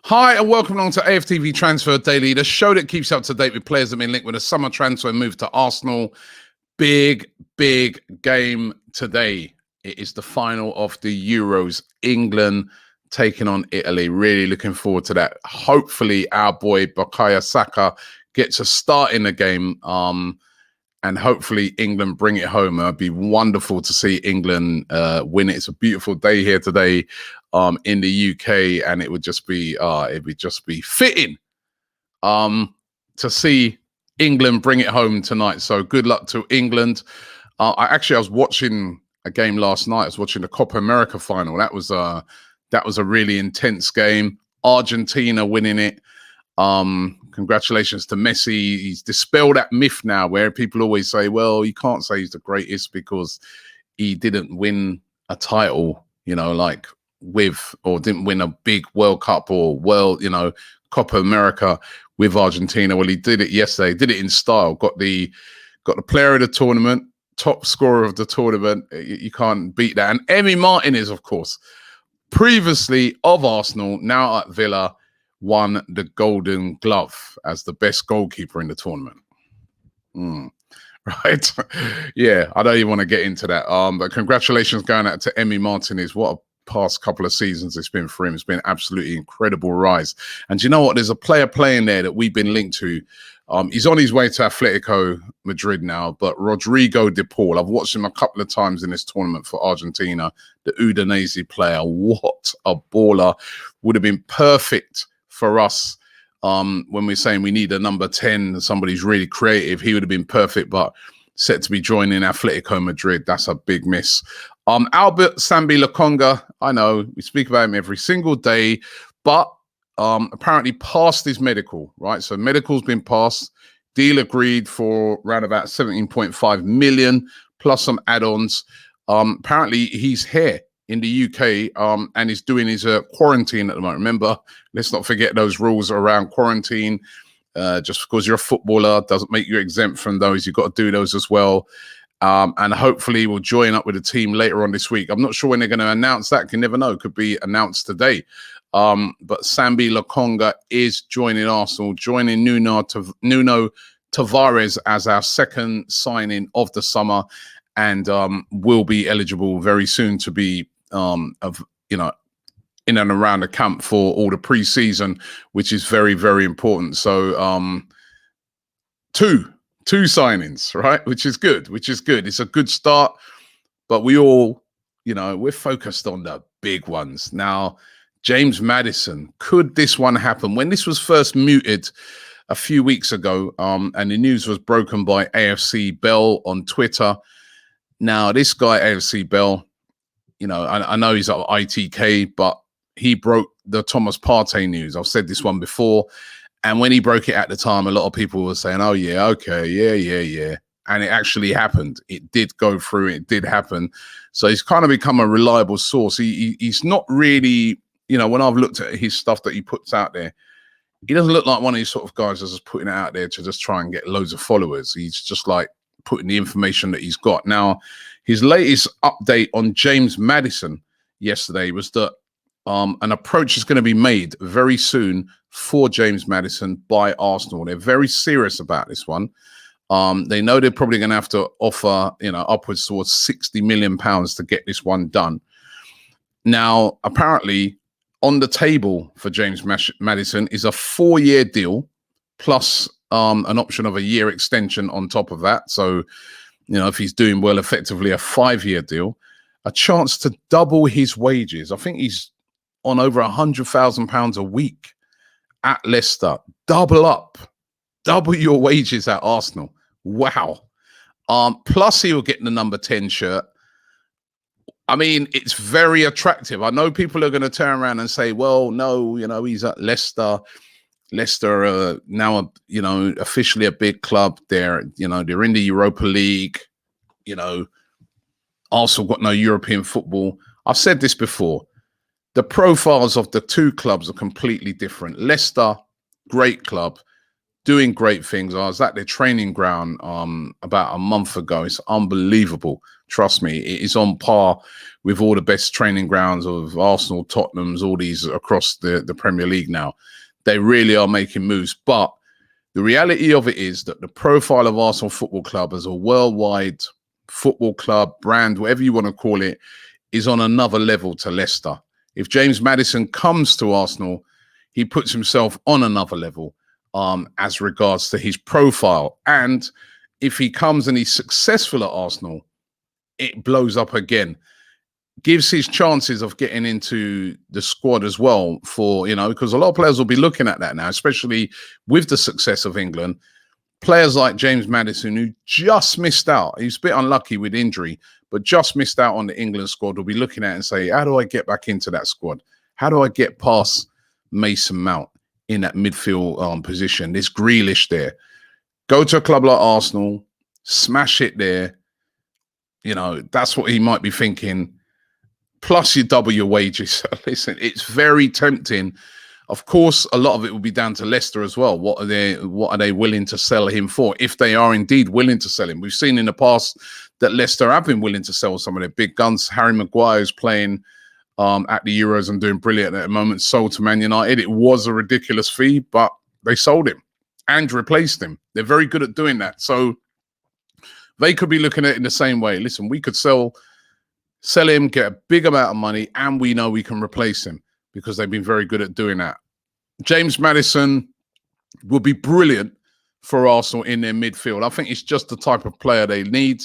Hi and welcome along to AFTV Transfer Daily, the show that keeps you up to date with players that have been linked with a summer transfer move to Arsenal. Big game today. It is the final of the Euros. England taking on Italy. Really looking forward to that. Hopefully our boy Bukayo Saka gets a start in the game. And hopefully England bring it home. It'd be wonderful to see England win it. It's a beautiful day here today in the UK, and it would just be fitting to see England bring it home tonight. So good luck to England. I was watching a game last night. I was watching the Copa America final. That was a really intense game. Argentina winning it. Congratulations to Messi. He's dispelled that myth now where people always say, well, you can't say he's the greatest because he didn't win a title, or didn't win a big World Cup or Copa America with Argentina. Well, he did it yesterday, did it in style, got the player of the tournament, top scorer of the tournament. You can't beat that. And Emi Martinez, of course, previously of Arsenal, now at Villa, won the Golden Glove as the best goalkeeper in the tournament. Right? Yeah, I don't even want to get into that. But congratulations going out to Emi Martinez. What a past couple of seasons it's been for him. It's been absolutely incredible rise. And you know what? There's a player playing there that we've been linked to. He's on his way to Atletico Madrid now, but Rodrigo de Paul, I've watched him a couple of times in this tournament for Argentina, the Udinese player. What a baller. Would have been perfect for us when we're saying we need a number 10, somebody's really creative. He would have been perfect, but set to be joining Atletico Madrid. That's a big miss. Albert Sambi Lokonga, I know we speak about him every single day, but apparently passed his medical, right? So medical's been passed, deal agreed for around about 17.5 million plus some add-ons. Apparently he's here in the UK and he's doing his quarantine at the moment. Remember, let's not forget those rules around quarantine. Just because you're a footballer doesn't make you exempt from those. You've got to do those as well. And hopefully we'll join up with the team later on this week. I'm not sure when they're going to announce that. You never know. It could be announced today. But Sambi Lokonga is joining Arsenal, joining Nuno Tavares as our second signing of the summer, and will be eligible very soon to be in and around the camp for all the pre-season, which is very, very important. So two signings, right? Which is good. It's a good start, but we all, we're focused on the big ones. Now, James Maddison, could this one happen? When this was first mooted a few weeks ago, and the news was broken by AFC Bell on Twitter. Now, this guy, AFC Bell, I know he's at ITK, but he broke the Thomas Partey news. I've said this one before. And when he broke it at the time, a lot of people were saying, oh, yeah, okay, yeah. And it actually happened. It did go through. It did happen. So he's kind of become a reliable source. He's not really, when I've looked at his stuff that he puts out there, he doesn't look like one of these sort of guys that's just putting it out there to just try and get loads of followers. He's just like putting the information that he's got. Now, his latest update on James Maddison yesterday was that an approach is going to be made very soon for James Maddison by Arsenal. They're very serious about this one. They know they're probably going to have to offer, upwards towards £60 million to get this one done. Now, apparently, on the table for James Maddison is a 4-year deal plus an option of a year extension on top of that. So, if he's doing well, effectively a 5-year deal, a chance to double his wages. I think he's on over £100,000 a week at Leicester. Double your wages at Arsenal. Wow. Plus he will get the number 10 shirt. I mean, it's very attractive. I know people are going to turn around and say, well, no, he's at Leicester. Leicester now, officially a big club. They're in the Europa League. Arsenal got no European football. I've said this before. The profiles of the two clubs are completely different. Leicester, great club. doing great things. I was at their training ground about a month ago. It's unbelievable. Trust me, it is on par with all the best training grounds of Arsenal, Tottenham's, all these across the Premier League now. They really are making moves. But the reality of it is that the profile of Arsenal Football Club as a worldwide football club, brand, whatever you want to call it, is on another level to Leicester. If James Maddison comes to Arsenal, he puts himself on another level as regards to his profile. And if he comes and he's successful at Arsenal, it blows up again. Gives his chances of getting into the squad as well for, because a lot of players will be looking at that now, especially with the success of England. Players like James Maddison, who just missed out, he's a bit unlucky with injury, but just missed out on the England squad, will be looking at it and say, how do I get back into that squad? How do I get past Mason Mount in that midfield position? This Grealish there. Go to a club like Arsenal, smash it there. That's what he might be thinking. Plus you double your wages. Listen, it's very tempting. Of course, a lot of it will be down to Leicester as well. What are they willing to sell him for? If they are indeed willing to sell him. We've seen in the past that Leicester have been willing to sell some of their big guns. Harry Maguire is playing at the Euros and doing brilliant at the moment. Sold to Man United. It was a ridiculous fee, but they sold him and replaced him. They're very good at doing that. So they could be looking at it in the same way. Listen, we could sell him, get a big amount of money, and we know we can replace him, because they've been very good at doing that. James Maddison would be brilliant for Arsenal in their midfield. I think it's just the type of player they need.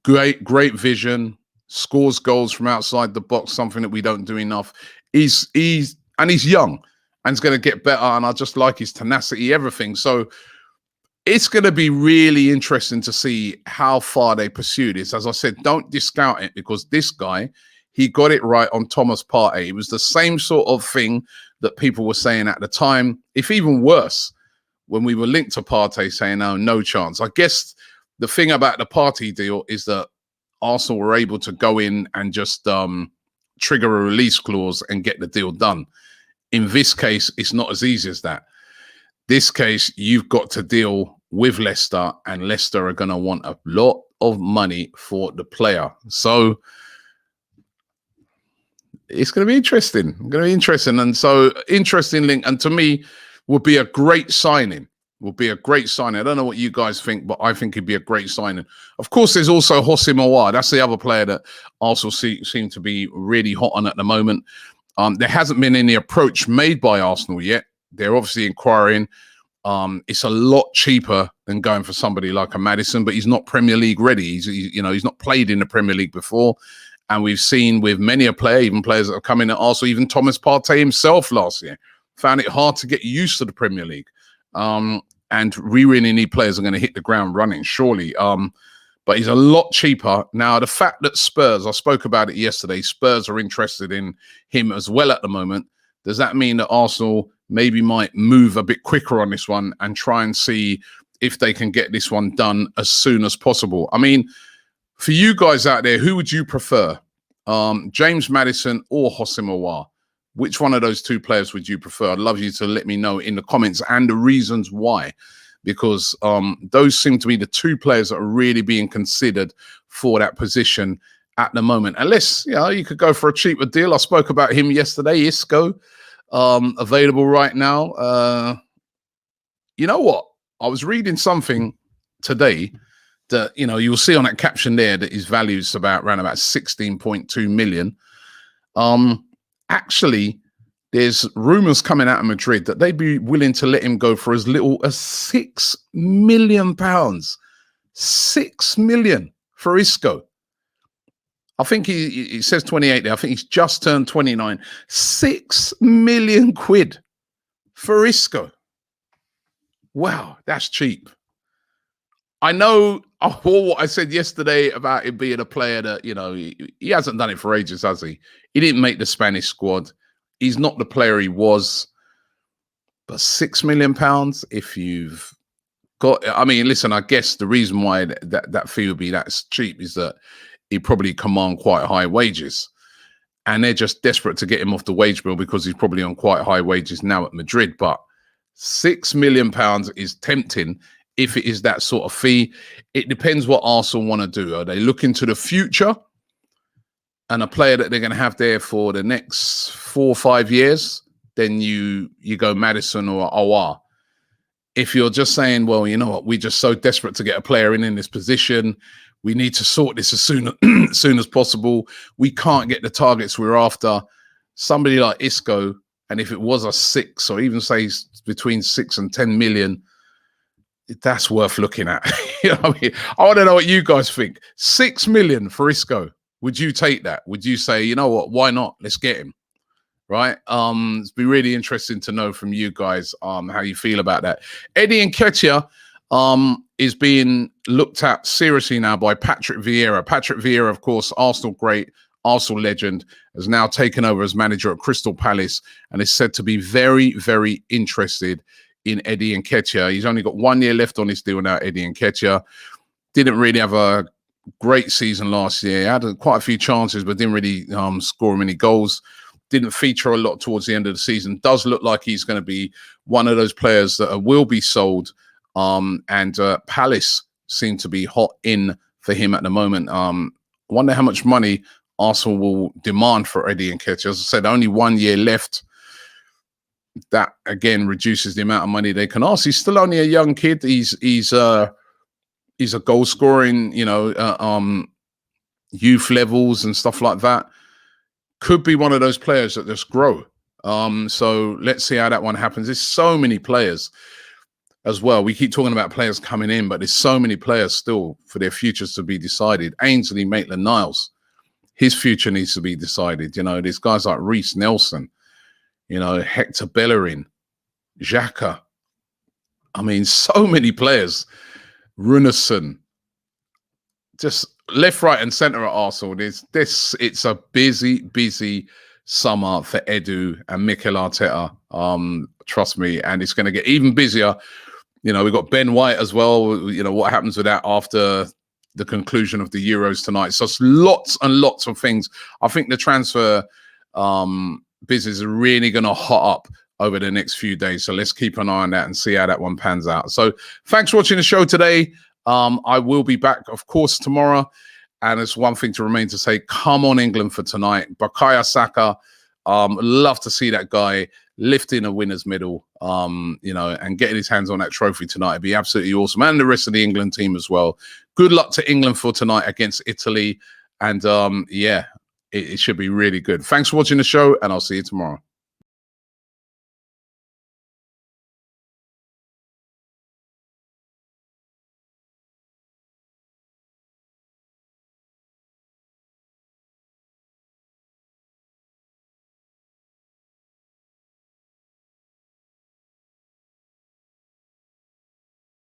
Great vision, scores goals from outside the box, something that we don't do enough. He's young and he's going to get better, and I just like his tenacity, everything. So it's going to be really interesting to see how far they pursue this. As I said, don't discount it, because this guy, he got it right on Thomas Partey. It was the same sort of thing that people were saying at the time, if even worse, when we were linked to Partey, saying, no chance. I guess the thing about the Partey deal is that Arsenal were able to go in and just trigger a release clause and get the deal done. In this case, it's not as easy as that. This case, you've got to deal with Leicester, and Leicester are going to want a lot of money for the player. So it's going to be interesting. And so interesting link. And to me, would be a great signing. I don't know what you guys think, but I think it'd be a great signing. Of course, there's also Jose Mawar. That's the other player that Arsenal seem to be really hot on at the moment. There hasn't been any approach made by Arsenal yet. They're obviously inquiring. It's a lot cheaper than going for somebody like a Maddison, but he's not Premier League ready. He's not played in the Premier League before. And we've seen with many a player, even players that have come in at Arsenal, even Thomas Partey himself last year, found it hard to get used to the Premier League. And we really need players who are going to hit the ground running, surely. But he's a lot cheaper. Now, the fact that Spurs, I spoke about it yesterday, Spurs are interested in him as well at the moment. Does that mean that Arsenal maybe might move a bit quicker on this one and try and see if they can get this one done as soon as possible? I mean, for you guys out there, who would you prefer? James Maddison or Jose Mawar? Which one of those two players would you prefer? I'd love you to let me know in the comments and the reasons why, because those seem to be the two players that are really being considered for that position at the moment. Unless, you could go for a cheaper deal. I spoke about him yesterday, Isco, available right now. You know what? I was reading something today that, you'll see on that caption there that his value is around about 16.2 million. Actually, there's rumors coming out of Madrid that they'd be willing to let him go for as little as £6 million. 6 million for Isco. I think he says 28 there. I think he's just turned 29. 6 million quid for Isco. Wow, that's cheap. I know all what I said yesterday about him being a player that, he hasn't done it for ages, has he? He didn't make the Spanish squad. He's not the player he was. But £6 million, if you've got... I mean, listen, I guess the reason why that fee would be that cheap is that he probably command quite high wages. And they're just desperate to get him off the wage bill because he's probably on quite high wages now at Madrid. But £6 million is tempting if it is that sort of fee. It depends what Arsenal want to do. Are they looking to the future and a player that they're going to have there for the next 4 or 5 years? Then you go Maddison or Aouar. If you're just saying, well, you know what, we're just so desperate to get a player in this position, we need to sort this as soon as possible. We can't get the targets we're after. Somebody like Isco, and if it was a 6 or even say between 6 and 10 million, that's worth looking at. You know what I mean? I want to know what you guys think. 6 million for Isco. Would you take that? Would you say, you know what, why not? Let's get him. Right? It's be really interesting to know from you guys how you feel about that. Eddie Nketiah is being looked at seriously now by Patrick Vieira. Patrick Vieira, of course, Arsenal great, Arsenal legend, has now taken over as manager at Crystal Palace and is said to be very, very interested in Eddie Nketiah. He's only got 1 year left on his deal now, Eddie Nketiah. Didn't really have a great season last year. He had quite a few chances, but didn't really score many goals. Didn't feature a lot towards the end of the season. Does look like he's going to be one of those players that will be sold. And Palace seem to be hot in for him at the moment. I wonder how much money Arsenal will demand for Eddie Nketiah. As I said, only 1 year left. That again reduces the amount of money they can ask. He's still only a young kid. He's a goal scoring, youth levels and stuff like that. Could be one of those players that just grow. So let's see how that one happens. There's so many players as well. We keep talking about players coming in, but there's so many players still for their futures to be decided. Ainsley Maitland-Niles, his future needs to be decided. There's guys like Reece Nelson, Hector Bellerin, Xhaka. I mean, so many players. Runarsson. Just left, right, and centre at Arsenal. It's a busy summer for Edu and Mikel Arteta. Trust me, and it's going to get even busier. We've got Ben White as well. What happens with that after the conclusion of the Euros tonight? So it's lots and lots of things. I think the transfer business is really going to hot up over the next few days. So let's keep an eye on that and see how that one pans out. So thanks for watching the show today. I will be back, of course, tomorrow. And there's one thing to remain to say, come on England for tonight. Bukayo Saka, love to see that guy lifting a winner's medal, and getting his hands on that trophy tonight. It'd be absolutely awesome. And the rest of the England team as well. Good luck to England for tonight against Italy. And it should be really good. Thanks for watching the show, and I'll see you tomorrow.